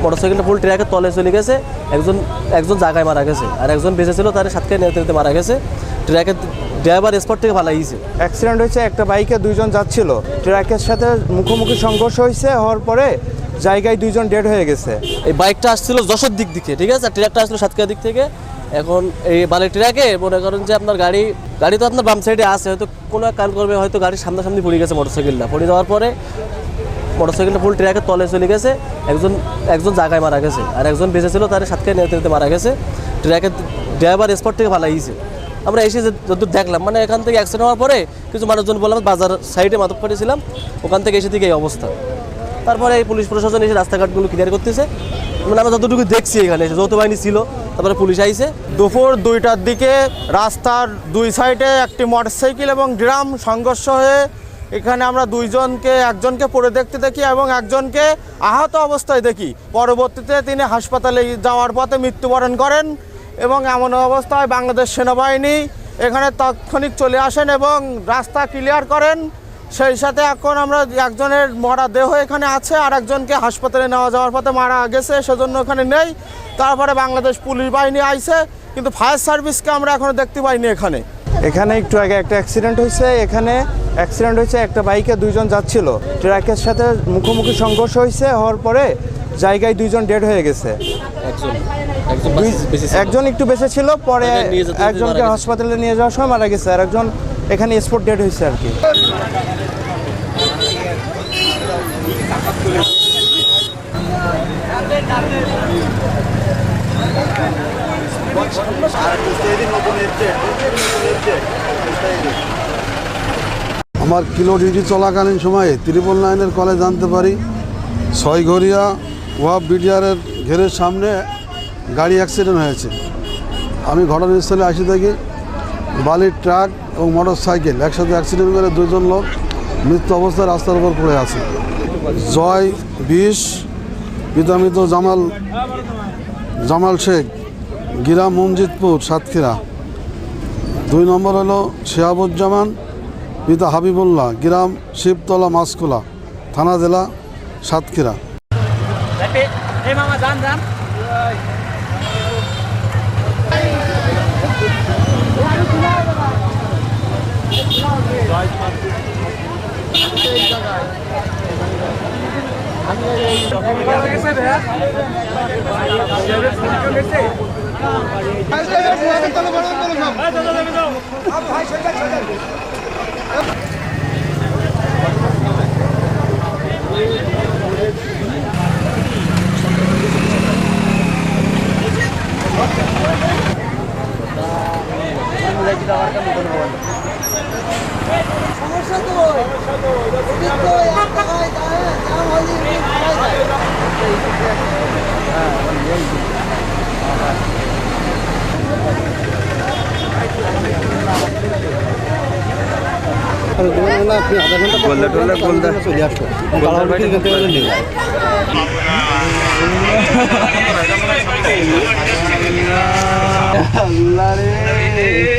মোটরসাইকেলটা ফুল ট্রাকের তলে চলে গেছে। একজন জায়গায় মারা গেছে, আর একজন বেঁচে ছিল, তার সাতক্ষীরা নিতে মারা গেছে। ট্রাকের ড্রাইভার স্পট থেকে ভালো গিয়েছে। অ্যাক্সিডেন্ট হয়েছে, একটা বাইকে দুইজন যাচ্ছিল, ট্রাকের সাথে মুখোমুখি সংঘর্ষ হয়েছে, হওয়ার পরে জায়গায় দুইজন ডেড হয়ে গেছে। এই বাইকটা আসছিল যশোর দিক থেকে, ঠিক আছে, আর ট্রাকটা আসছিল সাতক্ষীরা দিক থেকে। এখন এই বালের ট্রাকে মনে করেন যে আপনার গাড়ি তো আপনার বাম সাইডে আছে, হয়তো কোনো কান করবে, হয়তো গাড়ির সামনাসামনি পড়ে গেছে মোটরসাইকেলটা। পড়ে যাওয়ার পরে মোটরসাইকেলটা ফুল ট্রাকের তলে চলে গেছে। একজন জায়গায় মারা গেছে, আর একজন বেঁচে ছিল, তার সাতক্ষীরা নিতে মারা গেছে। ট্রাকের ড্রাইভার স্পট থেকে ভালো গিয়েছে। আমরা এসে যতদূর দেখলাম, মানে এখান থেকে অ্যাক্সিডেন্ট হওয়ার পরে কিছু মানুষজন বললাম বাজার সাইডে মাধবপাড়ি ছিলাম, ওখান থেকে এসে থেকে এই অবস্থা। তারপরে এই পুলিশ প্রশাসন এসে রাস্তাঘাটগুলো ক্লিয়ার করতেছে। মানে আমরা যতটুকু দেখছি এখানে এসে যৌথ বাহিনী ছিল, তারপরে পুলিশ আইছে। দুপুর 2টার দিকে রাস্তার দুই সাইডে একটি মোটরসাইকেল এবং ড্রাম সংঘর্ষ হয়ে এখানে আমরা একজনকে পড়ে দেখতে দেখি এবং একজনকে আহত অবস্থায় দেখি। পরবর্তীতে তিনি হাসপাতালে যাওয়ার পথে মৃত্যুবরণ করেন এবং এমন অবস্থায় বাংলাদেশ সেনাবাহিনী এখানে তাৎক্ষণিক চলে আসেন এবং রাস্তা ক্লিয়ার করেন। সেই সাথে এখন আমরা একজনের মরা দেহ এখানে আছে, আর একজনকে হাসপাতালে নেওয়া যাওয়ার পথে মারা গেছে, সেজন্য এখানে নেই। তারপরে বাংলাদেশ পুলিশ বাহিনী আইছে, কিন্তু ফায়ার সার্ভিসকে আমরা এখনো দেখতে পাইনি এখানে একটু আগে একটা অ্যাক্সিডেন্ট হয়েছে। একটা বাইকে দুইজন যাচ্ছিল, ট্রাকের সাথে মুখোমুখি সংঘর্ষ হয়েছে, হওয়ার পরে জায়গায় দুইজন ডেড হয়ে গেছে। একজন একটু বেঁচে ছিল, পরে একজনকে হাসপাতালে নিয়ে যাওয়ার সময় মারা গেছে, আর একজন এখানে স্পট ডেড হয়েছে আর কি। আমার কিলো ডিউটি চলাকালীন সময়ে 999 কলে জানতে পারি ছয়ঘরিয়া ওয়াব বিডিআরের ঘেরের সামনে গাড়ি অ্যাক্সিডেন্ট হয়েছে। আমি ঘটনাস্থলে আসি দেখি বালির ট্রাক এবং মোটর সাইকেল একসাথে অ্যাক্সিডেন্ট করে দুজন লোক মৃত্যু অবস্থায় রাস্তার উপর পড়ে আছে। জয় 20, পিতা মৃত জামাল শেখ, গ্রাম মঞ্জিদপুর, সাতক্ষীরা। 2 নম্বর হলো শেহাবুজ্জামান, পিতা হাবিবুল্লাহ, গ্রাম শিবতলা, মাছখোলা, থানা জেলা সাতক্ষীরা। আল্লাহ রে।